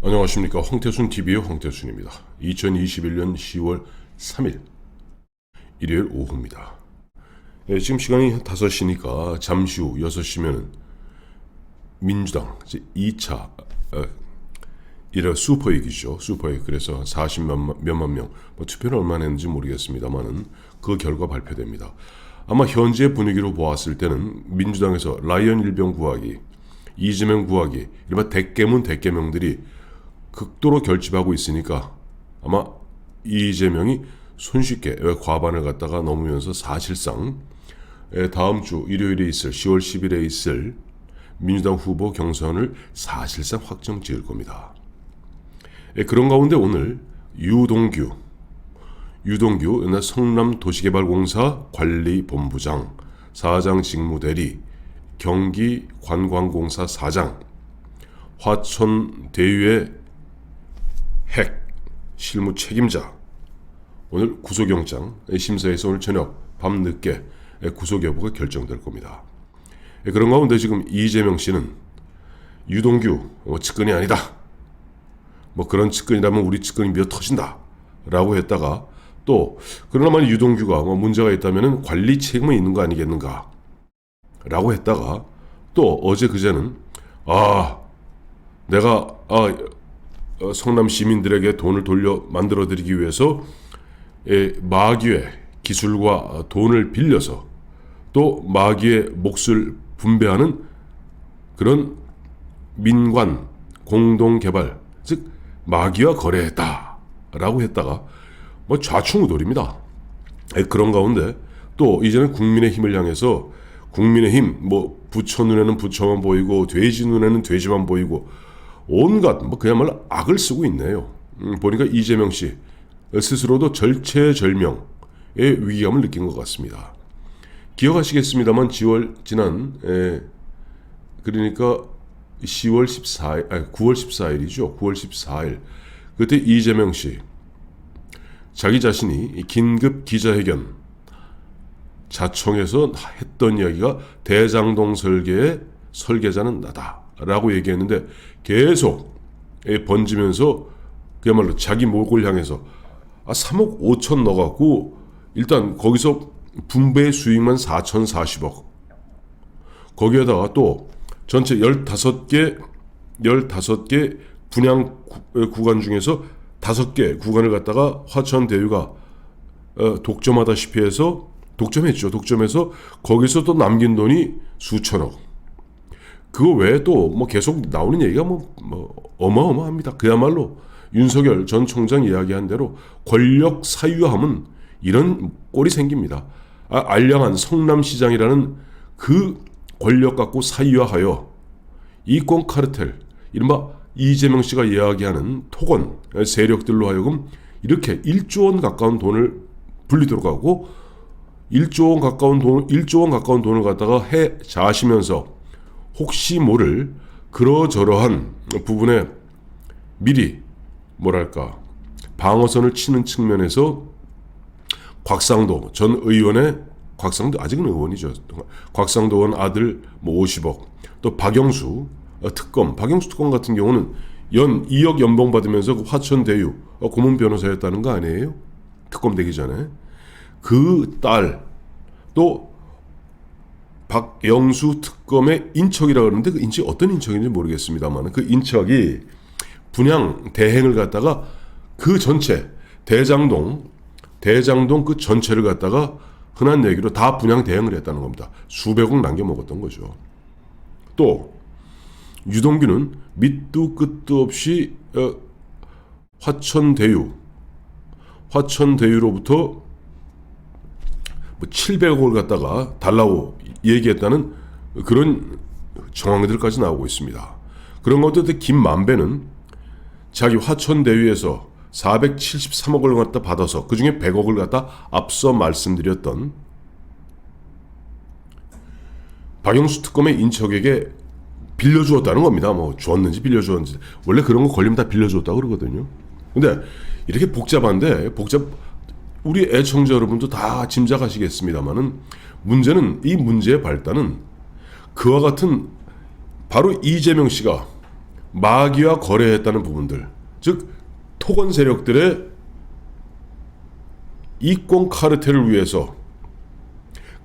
안녕하십니까. 황태순TV의 황태순입니다. 2021년 10월 3일 일요일 오후입니다. 지금 시간이 5시니까 잠시 후 6시면 민주당 2차 이런 슈퍼이기죠. 슈퍼이. 그래서 40몇만 명, 투표를 얼마나 했는지 모르겠습니다만은 그 결과 발표됩니다. 아마 현재 분위기로 보았을 때는 민주당에서 라이언 일병 구하기, 이재명 구하기, 이른바 대깨문들이 극도로 결집하고 있으니까 아마 이재명이 손쉽게 과반을 갖다가 넘으면서 사실상 다음 주 일요일에 있을 10월 10일에 있을 민주당 후보 경선을 사실상 확정 지을 겁니다. 그런 가운데 오늘 유동규 옛날 성남도시개발공사 관리본부장, 사장 직무대리, 경기관광공사 사장, 화천대유의 핵 실무 책임자, 오늘 구속영장 심사에서 오늘 저녁 밤늦게 구속 여부가 결정될 겁니다. 그런 가운데 지금 이재명 씨는 유동규 측근이 아니다, 그런 측근이라면 우리 측근이 미어 터진다 라고 했다가, 또 그러나 만약 유동규가 문제가 있다면 관리 책임이 있는 거 아니겠는가 라고 했다가, 또 어제 그제는 내가 성남 시민들에게 돈을 만들어드리기 위해서 마귀의 기술과 돈을 빌려서 또 마귀의 몫을 분배하는 그런 민관 공동개발, 즉 마귀와 거래했다라고 했다가 좌충우돌입니다. 그런 가운데 또 이제는 국민의힘을 향해서 국민의힘 부처 눈에는 부처만 보이고 돼지 눈에는 돼지만 보이고 온갖 그야말로 악을 쓰고 있네요. 보니까 이재명 씨 스스로도 절체절명의 위기감을 느낀 것 같습니다. 기억하시겠습니다만 그러니까 9월 14일이죠. 9월 14일 그때 이재명 씨 자기 자신이 긴급 기자회견 자청에서 했던 이야기가 대장동 설계의 설계자는 나다라고 얘기했는데 계속 번지면서 그야말로 자기 목을 향해서 3억 5천 넣어갖고 일단 거기서 분배 수익만 4,040억, 거기에다가 또 전체 15개 분양 구간 중에서 5개 구간을 갖다가 화천대유가 독점하다시피 해서 독점해서 거기서 또 남긴 돈이 수천억. 그거 외에 또 계속 나오는 얘기가 어마어마합니다. 그야말로 윤석열 전 총장 이야기한 대로 권력 사유함은 이런 꼴이 생깁니다. 알량한 성남시장이라는 그 권력 갖고 사유화하여 이권 카르텔, 이른바 이재명 씨가 이야기하는 토건 세력들로 하여금 이렇게 1조 원 가까운 돈을 불리도록 하고 1조 원 가까운 돈을 갖다가 자시면서 혹시 모를 그러저러한 부분에 미리 방어선을 치는 측면에서 곽상도 전 의원의, 곽상도 아직은 의원이죠, 곽상도 의원 아들 50억, 또 박영수 특검 같은 경우는 연 2억 연봉 받으면서 그 화천대유 고문 변호사였다는 거 아니에요? 특검 되기 전에. 그 딸, 또 박영수 특검의 인척이라고 그러는데 그 인척이 어떤 인척인지 모르겠습니다만 그 인척이 분양 대행을 갖다가 그 전체 대장동 그 전체를 갖다가 흔한 얘기로 다 분양 대행을 했다는 겁니다. 수백억 남겨 먹었던 거죠. 또 유동규는 밑도 끝도 없이 화천대유로부터 700억을 갖다가 달라고 얘기했다는 그런 정황들까지 나오고 있습니다. 그런 것들 김만배는 자기 화천대유에서 473억을 갖다 받아서 그 중에 100억을 갖다 앞서 말씀드렸던 박영수 특검의 인척에게 빌려주었다는 겁니다. 주었는지 빌려주었는지. 원래 그런 거 걸리면 다 빌려줬다고 그러거든요. 근데 이렇게 복잡한데 우리 애청자 여러분도 다 짐작하시겠습니다만은 문제는, 이 문제의 발단은 그와 같은 바로 이재명 씨가 마귀와 거래했다는 부분들, 즉 토건 세력들의 이권 카르텔을 위해서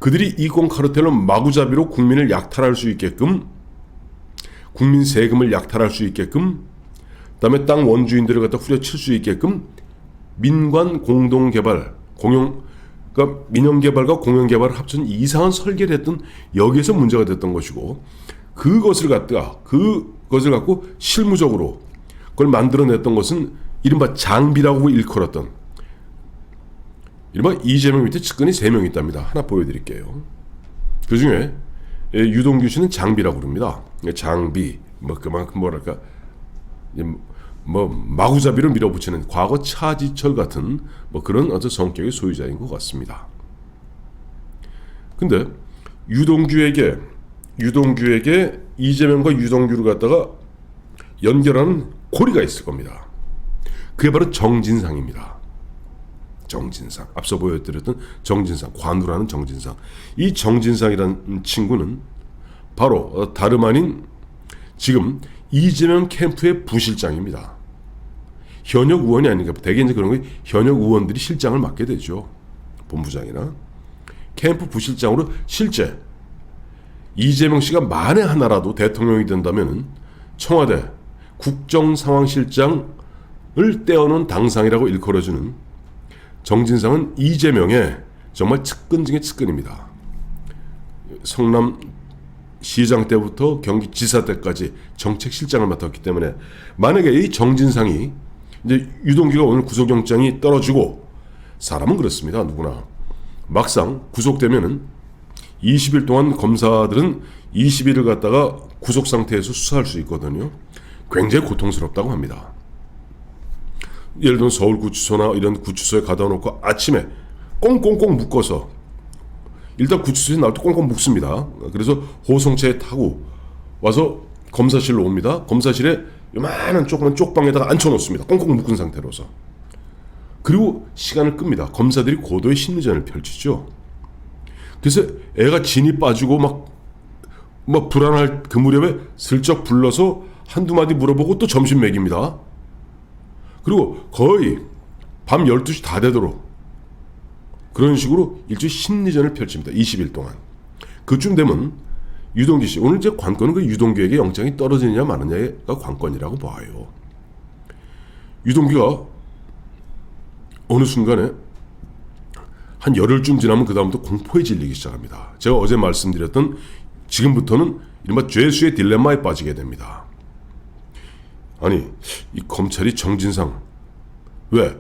그들이 이권 카르텔로 마구잡이로 국민을 약탈할 수 있게끔, 국민 세금을 약탈할 수 있게끔, 그다음에 땅 원주인들을 갖다 후려칠 수 있게끔 민관 공동개발, 그러니까 민영개발과 공영개발을 합친 이상한 설계를 했던, 여기에서 문제가 됐던 것이고, 그것을 갖고 실무적으로 그걸 만들어냈던 것은 이른바 장비라고 일컬었던, 이른바 이재명 밑에 측근이 3명 있답니다. 하나 보여드릴게요. 그 중에 유동규 씨는 장비라고 부릅니다. 장비, 그만큼 뭐랄까, 마구잡이로 밀어붙이는 과거 차지철 같은 그런 어떤 성격의 소유자인 것 같습니다. 근데 유동규에게 이재명과 유동규를 갖다가 연결하는 고리가 있을 겁니다. 그게 바로 정진상입니다. 정진상, 앞서 보여드렸던 정진상, 관우라는 정진상. 이 정진상이라는 친구는 바로 다름 아닌 지금 이재명 캠프의 부실장입니다. 현역 의원이 아닌가. 대개 이제 그런 거 현역 의원들이 실장을 맡게 되죠. 본부장이나. 캠프 부실장으로 실제 이재명 씨가 만에 하나라도 대통령이 된다면 청와대 국정상황실장을 떼어놓은 당상이라고 일컬어주는 정진상은 이재명의 정말 측근 중에 측근입니다. 성남 시장 때부터 경기지사 때까지 정책실장을 맡았기 때문에, 만약에 이 정진상이, 이제 유동규가 오늘 구속영장이 떨어지고, 사람은 그렇습니다. 누구나 막상 구속되면은 20일 동안 검사들은 20일을 갖다가 구속 상태에서 수사할 수 있거든요. 굉장히 고통스럽다고 합니다. 예를 들면 서울구치소나 이런 구치소에 가다 놓고 아침에 꽁꽁꽁 묶어서, 일단 구치소에 나올 때 꽁꽁 묶습니다. 그래서 호송차에 타고 와서 검사실로 옵니다. 검사실에 요만한 조그만 쪽방에다가 앉혀놓습니다. 꽁꽁 묶은 상태로서. 그리고 시간을 끕니다. 검사들이 고도의 심리전을 펼치죠. 그래서 애가 진이 빠지고 막 불안할 그 무렵에 슬쩍 불러서 한두 마디 물어보고 또 점심 먹입니다. 그리고 거의 밤 12시 다 되도록 그런 식으로 일주일 심리전을 펼칩니다. 20일 동안. 그쯤 되면 유동규 씨, 오늘 이제 관건은 그 유동규에게 영장이 떨어지느냐 마느냐가 관건이라고 봐요. 유동규가 어느 순간에 한 열흘쯤 지나면 그 다음부터 공포에 질리기 시작합니다. 제가 어제 말씀드렸던, 지금부터는 이른바 죄수의 딜레마에 빠지게 됩니다. 아니, 이 검찰이 정진상, 왜?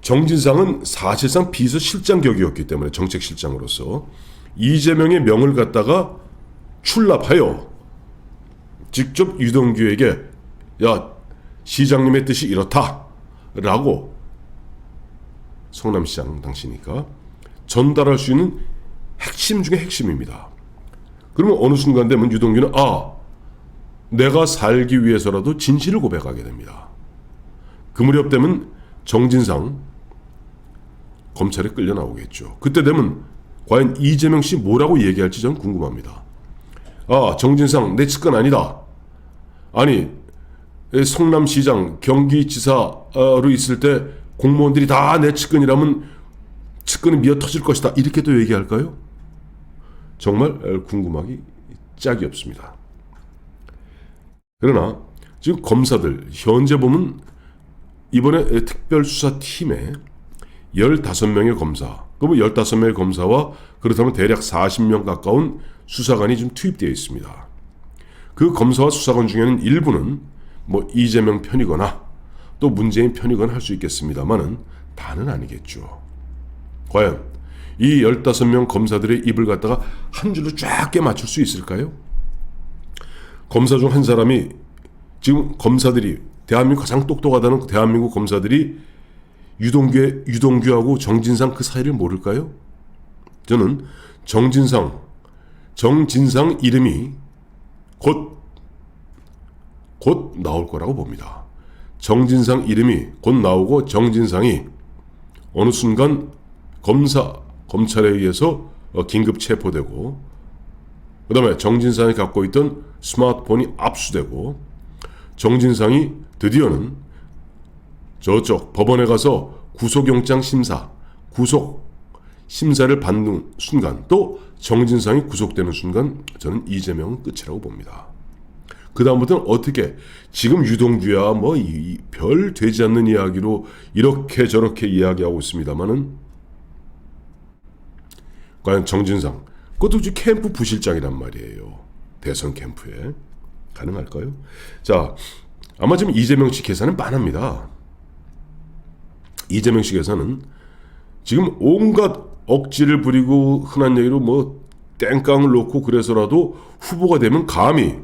정진상은 사실상 비서실장 격이었기 때문에, 정책실장으로서 이재명의 명을 갖다가 출납하여 직접 유동규에게, 야, 시장님의 뜻이 이렇다 라고, 성남시장 당시니까 전달할 수 있는 핵심 중에 핵심입니다. 그러면 어느 순간 되면 유동규는 내가 살기 위해서라도 진실을 고백하게 됩니다. 그 무렵 되면 정진상 검찰에 끌려 나오겠죠. 그때 되면 과연 이재명 씨 뭐라고 얘기할지 전 궁금합니다. 정진상 내 측근 아니다. 아니, 성남시장 경기지사로 있을 때 공무원들이 다 내 측근이라면 측근이 미어 터질 것이다. 이렇게도 얘기할까요? 정말 궁금하기 짝이 없습니다. 그러나 지금 검사들, 현재 보면 이번에 특별수사팀에 15명의 검사, 그러면 15명의 검사와 그렇다면 대략 40명 가까운 수사관이 좀 투입되어 있습니다. 그 검사와 수사관 중에는 일부는 이재명 편이거나 또 문재인 편이거나 할 수 있겠습니다만은 다는 아니겠죠. 과연 이 15명 검사들의 입을 갖다가 한 줄로 쫙 맞출 수 있을까요? 검사 중 한 사람이, 지금 검사들이, 대한민국 가장 똑똑하다는 대한민국 검사들이 유동규하고 정진상 그 사이를 모를까요? 저는 정진상 이름이 곧 나올 거라고 봅니다. 정진상 이름이 곧 나오고 정진상이 어느 순간 검찰에 의해서 긴급 체포되고, 그 다음에 정진상이 갖고 있던 스마트폰이 압수되고, 정진상이 드디어는 저쪽 법원에 가서 구속 심사를 받는 순간, 또 정진상이 구속되는 순간 저는 이재명은 끝이라고 봅니다. 그 다음부터는 어떻게 지금 유동규야 뭐 별 되지 않는 이야기로 이렇게 저렇게 이야기하고 있습니다만은 과연 정진상, 그것도 캠프 부실장이란 말이에요. 대선 캠프에 가능할까요? 자, 아마 지금 이재명 씨 계산은 빤합니다. 이재명 씨 계산은 지금 온갖 억지를 부리고 흔한 얘기로 뭐 땡깡을 놓고 그래서라도 후보가 되면 감히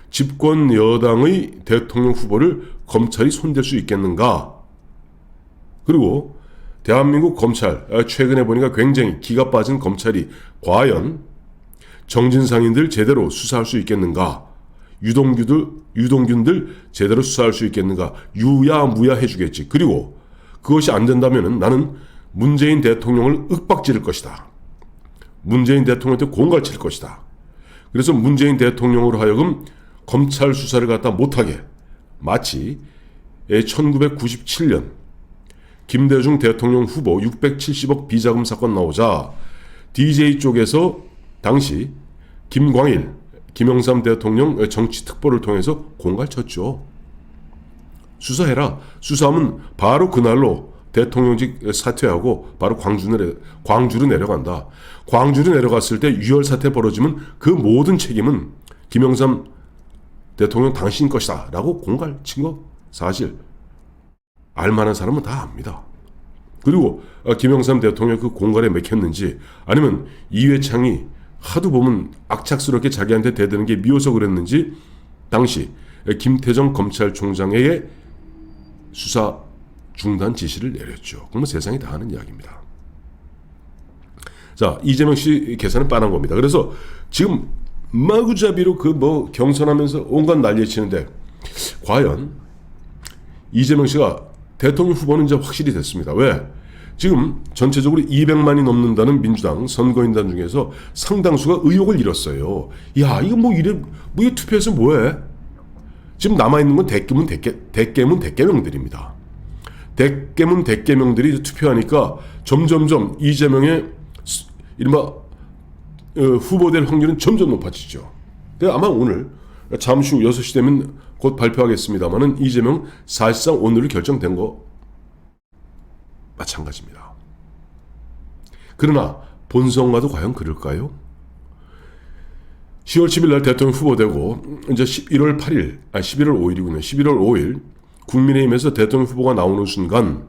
집권 여당의 대통령 후보를 검찰이 손댈 수 있겠는가? 그리고 대한민국 검찰, 최근에 보니까 굉장히 기가 빠진 검찰이 과연 정진상인들 제대로 수사할 수 있겠는가? 유동균들 제대로 수사할 수 있겠는가? 유야무야 해주겠지. 그리고 그것이 안 된다면 나는 문재인 대통령을 윽박지를 것이다. 문재인 대통령한테 공갈 칠 것이다. 그래서 문재인 대통령으로 하여금 검찰 수사를 갖다 못하게, 마치 1997년 김대중 대통령 후보 670억 비자금 사건 나오자 DJ 쪽에서 당시 김광일, 김영삼 대통령 정치특보를 통해서 공갈 쳤죠. 수사해라. 수사하면 바로 그날로 대통령직 사퇴하고 바로 광주로 내려간다. 광주로 내려갔을 때 유혈 사태 벌어지면 그 모든 책임은 김영삼 대통령 당신 것이다 라고 공갈 친 거 사실 알만한 사람은 다 압니다. 그리고 김영삼 대통령 그 공갈에 맥혔는지 아니면 이회창이 하도 보면 악착스럽게 자기한테 대드는 게 미워서 그랬는지 당시 김태정 검찰총장에게 수사 중단 지시를 내렸죠. 그러면 세상이 다 아는 이야기입니다. 자, 이재명 씨 계산은 빤한 겁니다. 그래서 지금 마구잡이로 경선하면서 온갖 난리 치는데 과연 이재명 씨가 대통령 후보는 이제 확실히 됐습니다. 왜? 지금 전체적으로 200만이 넘는다는 민주당 선거인단 중에서 상당수가 의욕을 잃었어요. 야, 이거 이거 투표해서 뭐해? 지금 남아있는 건 대깨문 대깨명들이 투표하니까 점점점 이재명의 이른바 후보될 확률은 점점 높아지죠. 아마 오늘 잠시 후 6시 되면 곧 발표하겠습니다만은 이재명 사실상 오늘 결정된 거 마찬가지입니다. 그러나 본선과도 과연 그럴까요? 10월 10일 날 대통령 후보되고 이제 11월 5일이군요. 11월 5일 국민의힘에서 대통령 후보가 나오는 순간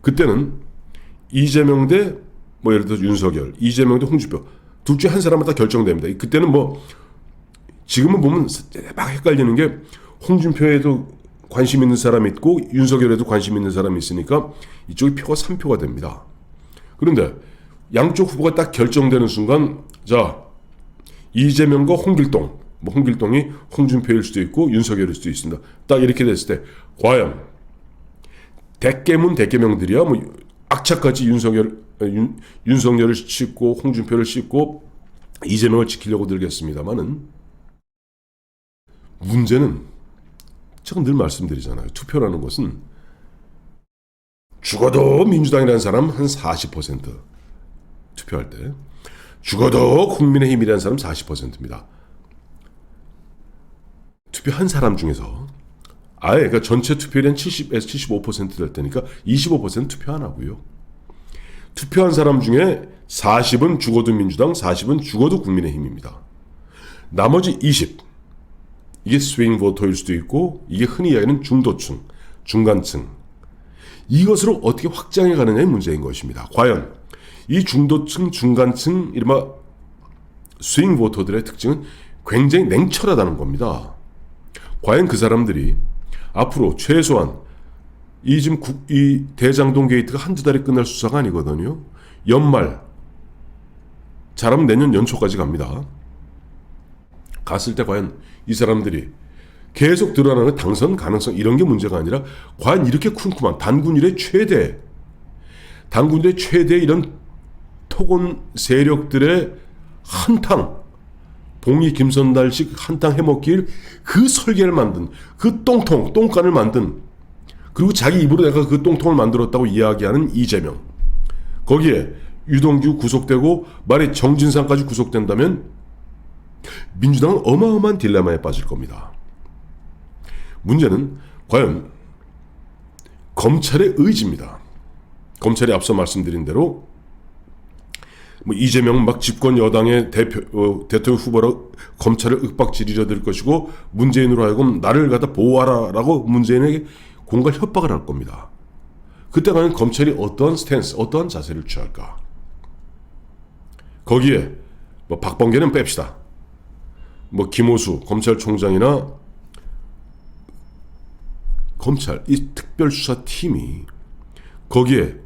그때는 이재명 대 예를 들어서 윤석열, 이재명 대 홍준표 둘 중에 한 사람은 다 결정됩니다. 그때는 지금은 보면 막 헷갈리는 게 홍준표에도 관심 있는 사람이 있고 윤석열에도 관심 있는 사람이 있으니까 이쪽이 표가 3표가 됩니다. 그런데 양쪽 후보가 딱 결정되는 순간 자, 이재명과 홍길동, 홍길동이 홍준표일 수도 있고 윤석열일 수도 있습니다. 딱 이렇게 됐을 때 과연 대깨명들이야 악착같이 윤석열을 씻고 홍준표를 씻고 이재명을 지키려고 들겠습니다만은 문제는 제가 늘 말씀드리잖아요. 투표라는 것은 죽어도 민주당이라는 사람 한 40% 투표할 때 죽어도 국민의힘이라는 사람 40%입니다. 투표한 사람 중에서 그러니까 전체 투표율이 한 70에서 75% 될 때니까 25% 투표 안 하고요. 투표한 사람 중에 40은 죽어도 민주당, 40은 죽어도 국민의힘입니다. 나머지 20 이게 스윙 보터일 수도 있고 이게 흔히 이야기하는 중도층, 중간층 이것으로 어떻게 확장해 가느냐의 문제인 것입니다. 과연 이 중도층, 중간층 이른바 스윙 보터들의 특징은 굉장히 냉철하다는 겁니다. 과연 그 사람들이 앞으로 최소한 이 대장동 게이트가 한두 달에 끝날 수사가 아니거든요. 연말 잘하면 내년 연초까지 갑니다. 갔을 때 과연 이 사람들이 계속 드러나는 당선 가능성 이런 게 문제가 아니라 과연 이렇게 쿰쿰한 단군 이래 최대 이런 토건 세력들의 한탕 봉이 김선달식 한탕 해먹기를 그 설계를 만든 그 똥간을 만든, 그리고 자기 입으로 내가 그 똥통을 만들었다고 이야기하는 이재명, 거기에 유동규 구속되고 말에 정진상까지 구속된다면 민주당은 어마어마한 딜레마에 빠질 겁니다. 문제는 과연 검찰의 의지입니다. 검찰이 앞서 말씀드린 대로 이재명 막 집권 여당의 대통령 후보로 검찰을 윽박지르려 들 것이고, 문재인으로 하여금 나를 갖다 보호하라라고 문재인에게 공갈 협박을 할 겁니다. 그때 과연 검찰이 어떠한 스탠스, 어떠한 자세를 취할까? 거기에 박범계는 뺍시다. 김호수 검찰총장이나 검찰 이 특별수사팀이 거기에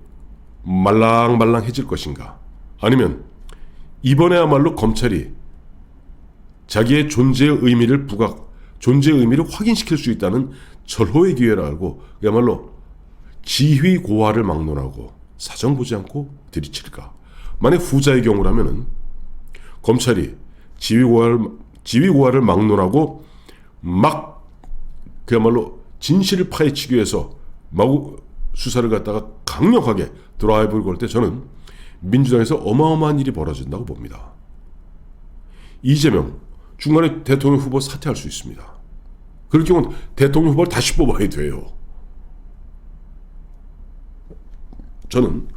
말랑말랑해질 것인가? 아니면 이번에야말로 검찰이 자기의 존재의 의미를 존재의 의미를 확인시킬 수 있다는 절호의 기회를 알고 그야말로 지휘 고하를 막론하고 사정 보지 않고 들이칠까? 만약 후자의 경우라면은 검찰이 지휘 고하를 막론하고 막 그야말로 진실을 파헤치기 위해서 마구 수사를 갖다가 강력하게 드라이브를 걸 때 저는 민주당에서 어마어마한 일이 벌어진다고 봅니다. 이재명 중간에 대통령 후보 사퇴할 수 있습니다. 그럴 경우는 대통령 후보를 다시 뽑아야 돼요. 저는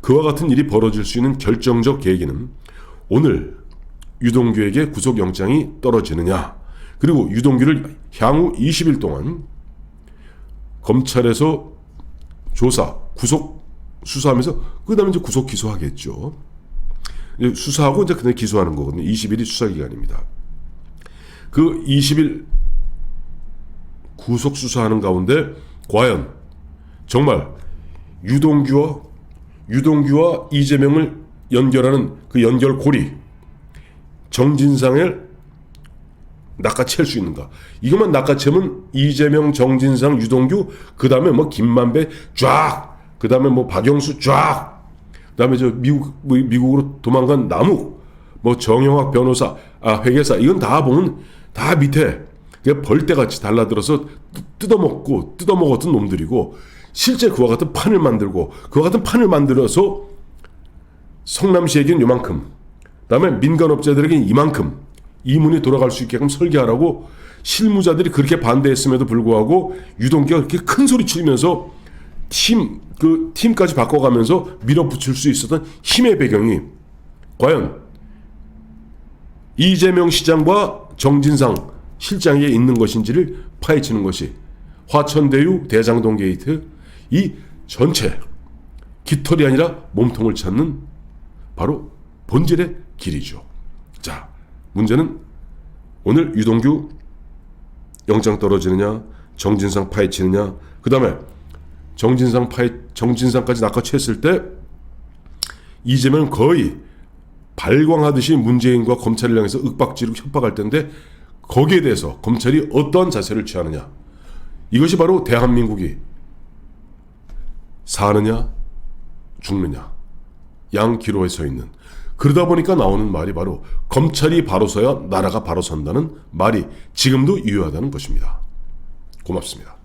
그와 같은 일이 벌어질 수 있는 결정적 계기는 오늘 유동규에게 구속영장이 떨어지느냐, 그리고 유동규를 향후 20일 동안 검찰에서 조사, 구속 수사하면서 그 다음에 이제 구속 기소하겠죠. 수사하고 이제 그냥 기소하는 거거든요. 20일이 수사기간입니다. 그 20일 구속 수사하는 가운데 과연 정말 유동규와 이재명을 연결하는 그 연결고리 정진상을 낚아챌 수 있는가? 이것만 낚아채면 이재명, 정진상, 유동규, 그 다음에 김만배 쫙, 그 다음에 박영수 쫙, 그 다음에 미국으로 도망간 남욱, 정영학 변호사, 회계사, 이건 다 보면 다 밑에 벌떼같이 달라들어서 뜯어먹었던 놈들이고, 실제 그와 같은 판을 만들고 그와 같은 판을 만들어서 성남시에겐 요만큼, 그 다음에 민간업자들에겐 이만큼 이문이 돌아갈 수 있게끔 설계하라고 실무자들이 그렇게 반대했음에도 불구하고 유동규가 그렇게 큰 소리 치면서 팀까지 바꿔가면서 밀어붙일 수 있었던 힘의 배경이 과연 이재명 시장과 정진상 실장에 있는 것인지를 파헤치는 것이 화천대유 대장동 게이트 이 전체 깃털이 아니라 몸통을 찾는 바로 본질의 길이죠. 자, 문제는 오늘 유동규 영장 떨어지느냐, 정진상 파헤치느냐, 그 다음에 정진상까지 낚아챘을 때 이재명은 거의 발광하듯이 문재인과 검찰을 향해서 윽박지르고 협박할 텐데 거기에 대해서 검찰이 어떠한 자세를 취하느냐, 이것이 바로 대한민국이 사느냐 죽느냐 양 기로에 서 있는, 그러다 보니까 나오는 말이 바로 검찰이 바로 서야 나라가 바로 선다는 말이 지금도 유효하다는 것입니다. 고맙습니다.